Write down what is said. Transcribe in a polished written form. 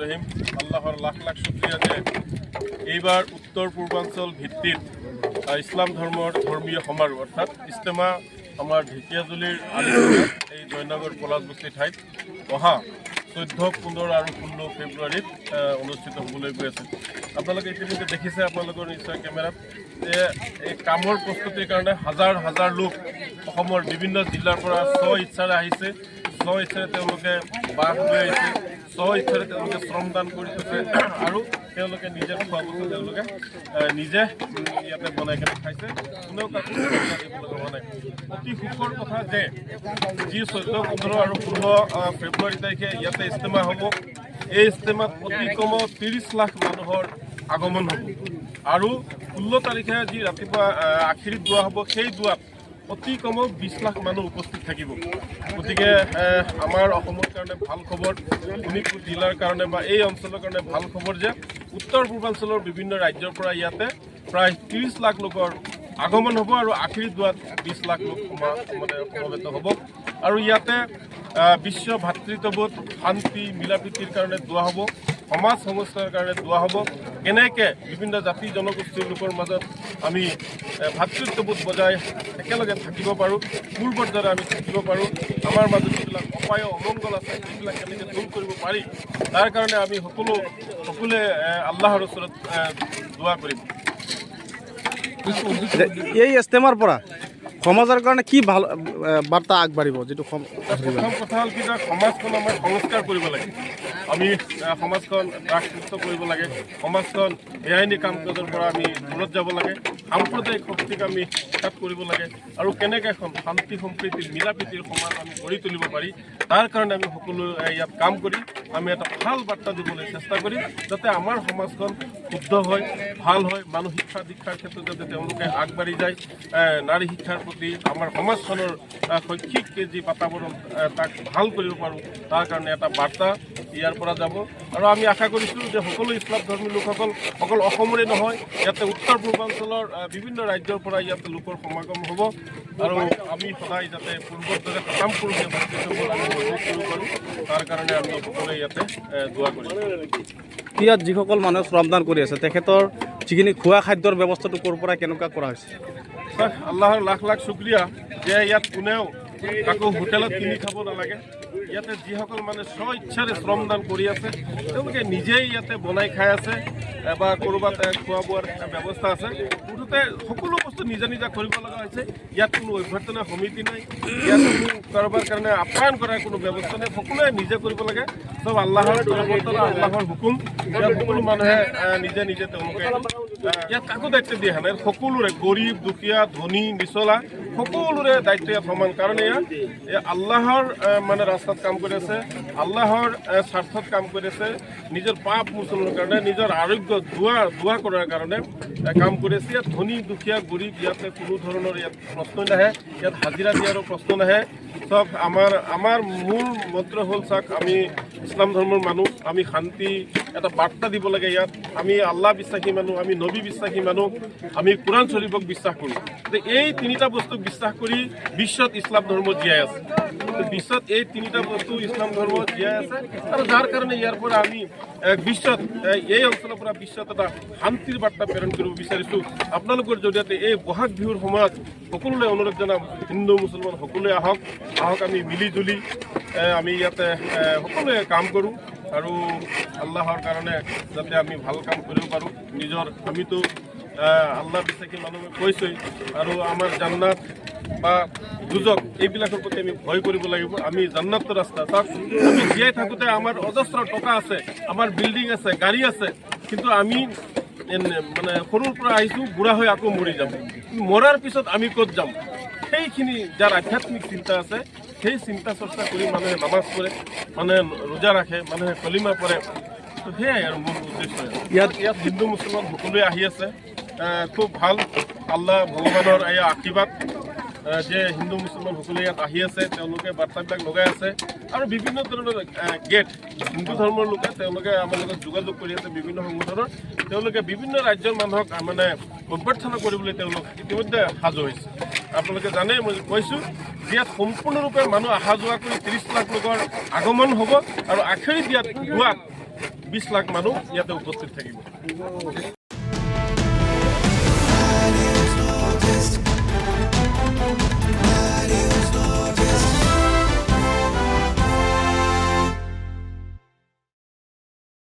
ৰহিম আল্লাহৰ লাখ লাখ শুকৰিয়া যে এইবাৰ উত্তৰ পূৰ্বাঞ্চল ভিত্তিত ইসলাম ধৰ্মীয় সমাৰোহ অৰ্থাৎ ইস্তেমা আমাৰ ঢেকিয়াজুলিৰ আলিপুৰত এই জয়নগৰ পলাশবস্তি ঠাইত অহা 14, 15 আৰু 16 ফেব্ৰুৱাৰীত অনুষ্ঠিত হ'বলৈ গৈ আছে। আপোনালোকে ইতিমধ্যে দেখিছে আপোনালোকৰ নিশ্চয় কেমেৰাত যে এই কামৰ প্ৰস্তুতিৰ কাৰণে হাজাৰ হাজাৰ লোক অসমৰ বিভিন্ন জিলাৰ পৰা স্ব ইচ্ছাৰে আহিছে। স্ব ইচ্ছাৰে তেওঁলোকে বাস লৈ আহিছে, স্ব ইচ্ছাৰে তেওঁলোকে শ্ৰমদান কৰি থৈছে আৰু তেওঁলোকে নিজে খোৱা বস্তু তেওঁলোকে নিজে ইয়াতে বনাই কেনে খাইছে। কোনেও কাকো দিব লগা হোৱা নাই। অতি সুখৰ কথা যে যি 14, 15 আৰু 16 ফেব্ৰুৱাৰী তাৰিখে ইয়াতে ইস্তেমা হ'ব। এই ইস্তেমাত অতি কমেও 30 লাখ মানুহৰ আগমন হ'ব আৰু 16 তাৰিখে যি ৰাতিপুৱা আখিৰিত দোৱা হ'ব, সেই দোৱাত অতি কমেও 20 লাখ মানুহ উপস্থিত থাকিব। গতিকে আমাৰ অসমৰ কাৰণে ভাল খবৰ, শোণিতপুৰ জিলাৰ কাৰণে বা এই অঞ্চলৰ কাৰণে ভাল খবৰ যে উত্তৰ পূৰ্বাঞ্চলৰ বিভিন্ন ৰাজ্যৰ পৰা ইয়াতে প্ৰায় 30 লাখ লোকৰ আগমন হ'ব আৰু আখিৰিত দোৱাত 20 লাখ লোক সমবেত হ'ব। আৰু ইয়াতে বিশ্ব ভাতৃত্ববোধ, শান্তি, মিলাপ্ৰীতিৰ কাৰণে দোৱা হ'ব, সমাজ সংস্কাৰৰ কাৰণে দোৱা হ'ব। কেনেকৈ বিভিন্ন জাতি জনগোষ্ঠীৰ লোকৰ মাজত আমি ভাতৃত্ববোধ বজাই একেলগে থাকিব পাৰোঁ, পূৰ্বৰ দৰে আমি থাকিব পাৰোঁ, আমাৰ মাজত যিবিলাক অপায় অমংগল আছে সেইবিলাক কেনেকৈ দূৰ কৰিব পাৰি, তাৰ কাৰণে আমি সকলোৱে আল্লাহৰ ওচৰত দোৱা কৰিম। এই ইস্তেমাৰ পৰা সমাজৰ কাৰণে কি ভাল বাৰ্তা আগবাঢ়িব? যিটো প্ৰথম কথা হ'ল কি যে সমাজখন আমাৰ সংস্কাৰ কৰিব লাগে। আমি সমাজখন ড্ৰাগছমুক্ত কৰিব লাগে, সমাজখন বেআইনী কাম কাজৰ পৰা আমি দূৰত যাব লাগে, সাম্প্ৰদায়িক শক্তিক আমি হ্ৰাস কৰিব লাগে আৰু কেনেকৈ এখন শান্তি সম্প্ৰীতিৰ মিলাপ্ৰীতিৰ সমাজ আমি গঢ়ি তুলিব পাৰি, তাৰ কাৰণে আমি সকলো ইয়াত কাম কৰি আমি এটা ভাল বাৰ্তা দিবলৈ চেষ্টা কৰিম, যাতে আমাৰ সমাজখন শুদ্ধ হয়, ভাল হয়, মানুহ শিক্ষা দীক্ষাৰ ক্ষেত্ৰত যাতে তেওঁলোকে আগবাঢ়ি যায়, নাৰী শিক্ষাৰ প্ৰতি আমাৰ সমাজখনৰ শৈক্ষিক যি বাতাবৰণ তাক ভাল কৰিব পাৰোঁ, তাৰ কাৰণে এটা বাৰ্তা ইয়াৰ পৰা যাব। আৰু আমি আশা কৰিছোঁ যে সকলো ইছলাম ধৰ্মী লোকসকল অকল অসমৰে নহয়, ইয়াতে উত্তৰ পূৰ্বাঞ্চলৰ বিভিন্ন ৰাজ্যৰ পৰা ইয়াতে লোকৰ সমাগম হ'ব আৰু আমি সদায় যাতে পূৰ্বৰ দৰে কামপুৰুষীয়া ভাতৃত্ববোৰ আমি মজবুত কৰিব পাৰোঁ, তাৰ কাৰণে আমি সকলোৱে ইয়াতে দোৱা কৰিম। ইয়াত যিসকল মানুহে শ্ৰমদান কৰি আছে তেখেতৰ যিখিনি খোৱা খাদ্যৰ ব্যৱস্থাটো ক'ৰ পৰা কেনেকুৱা কৰা হৈছে? আল্লাহৰ লাখ লাখ শুক্ৰিয়া যে ইয়াত কোনেও কাকো হোটেলত কিনি খাব নালাগে। ইয়াতে যিসকল মানে স্ব ইচ্ছাৰে শ্ৰমদান কৰি আছে তেওঁলোকে নিজেই ইয়াতে বনাই খাই আছে বা ক'ৰবাত খোৱা বোৱাৰ ব্যৱস্থা আছে। মুঠতে সকলো বস্তু নিজে নিজে কৰিব লগা হৈছে। ইয়াত কোনো অভ্যৰ্থনা সমিতি নাই, ইয়াত কোনো কাৰোবাৰ কাৰণে আপ্যায়ন কৰাৰ কোনো ব্যৱস্থা নাই, সকলোৱে নিজে কৰিব লাগে। চব আল্লাহৰ প্ৰৱৰ্তনা, আল্লাহৰ হুকুম। ইয়াত সকলো মানুহে নিজে নিজে তেওঁলোকে ইয়াত কাকো দায়িত্ব দিয়া নাই। সকলোৰে গৰীব, দুখীয়া, ধনী, নিচলা সকলোৰে দায়িত্ব ইয়াত সমান। কাৰণ ইয়াত আল্লাহৰ মানে ৰাস্তাত কাম কৰি আছে, আল্লাহৰ স্বাৰ্থত কাম কৰি আছে, নিজৰ পাপ মোচনৰ কাৰণে, নিজৰ আৰোগ্য দোৱা কৰাৰ কাৰণে কাম কৰি আছে। ইয়াত ধনী, দুখীয়া, গৰীব ইয়াতে কোনো ধৰণৰ ইয়াত প্ৰশ্ন নাহে, ইয়াত হাজিৰা দিয়াৰো প্ৰশ্ন নাহে। চব আমাৰ মূল মন্ত্ৰ হ'ল চাওক, আমি ইছলাম ধৰ্মৰ মানুহ, আমি শান্তি এটা বাৰ্তা দিব লাগে। ইয়াত আমি আল্লাহ বিশ্বাসী মানুহ, আমি নবী বিশ্বাসী মানুহ, আমি কোৰআন শ্বৰীফক বিশ্বাস কৰোঁ। এই তিনিটা বস্তুক বিশ্বাস কৰি বিশ্বত ইছলাম ধৰ্ম জীয়াই আছে। বিশ্বত এই তিনিটা বস্তু ইছলাম ধৰ্ম জীয়াই আছে আৰু যাৰ কাৰণে ইয়াৰ পৰা আমি বিশ্বত এই অঞ্চলৰ পৰা বিশ্বত এটা শান্তিৰ বাৰ্তা প্ৰেৰণ কৰিব বিচাৰিছোঁ। আপোনালোকৰ জৰিয়তে এই বহাগ বিহুৰ সময়ত সকলোলৈ অনুৰোধ জনাম, হিন্দু মুছলমান সকলোৱে আহক, আমি মিলি জুলি আমি ইয়াতে সকলোৱে কাম কৰোঁ আৰু আল্লাহৰ কাৰণে যাতে আমি ভাল কাম কৰিব পাৰোঁ। আমিতো আল্লাহ বিশ্বাসী মানুহে কৈছোঁই আৰু আমাৰ জান্নাত বা দুজক এইবিলাকৰ প্ৰতি আমি ভয় কৰিব লাগিব। আমি জান্নাতৰ ৰাস্তা তাত আমি জীয়াই থাকোঁতে আমাৰ অজস্ৰ টকা আছে, আমাৰ বিল্ডিং আছে, গাড়ী আছে, কিন্তু আমি মানে সৰুৰ পৰা আহিছোঁ, বুঢ়া হৈ আকৌ মৰি যাম। মৰাৰ পিছত আমি ক'ত যাম? সেইখিনি যাৰ আধ্যাত্মিক চিন্তা আছে, সেই চিন্তা চৰ্চা কৰি মানুহে নামাজ পঢ়ে, মানুহে ৰোজা ৰাখে, মানুহে কলিমা পঢ়ে। তো সেয়াই আৰু মোৰ উদ্দেশ্য। ইয়াত হিন্দু মুছলমান সকলোৱে আহি আছে, খুব ভাল। আল্লাহ ভগৱানৰ এই আশীৰ্বাদ যে হিন্দু মুছলমান সকলোৱে ইয়াত আহি আছে, তেওঁলোকে বাৰ্তাবিলাক লগাই আছে আৰু বিভিন্ন ধৰণৰ গেট হিন্দু ধৰ্মৰ লোকে তেওঁলোকে আমাৰ লগত যোগাযোগ কৰি আছে, বিভিন্ন সংগঠনৰ তেওঁলোকে বিভিন্ন ৰাজ্যৰ মানুহক মানে অভ্যৰ্থনা কৰিবলৈ তেওঁলোক ইতিমধ্যে সাজু হৈছে। আপোনালোকে জানে, মই কৈছোঁ যে ইয়াত সম্পূৰ্ণৰূপে মানুহ অহা যোৱা কৰি 30 লাখ লোকৰ আগমন হ'ব আৰু আখেৰি দিয়াত গোৱাত 20 লাখ মানুহ ইয়াতে উপস্থিত থাকিব।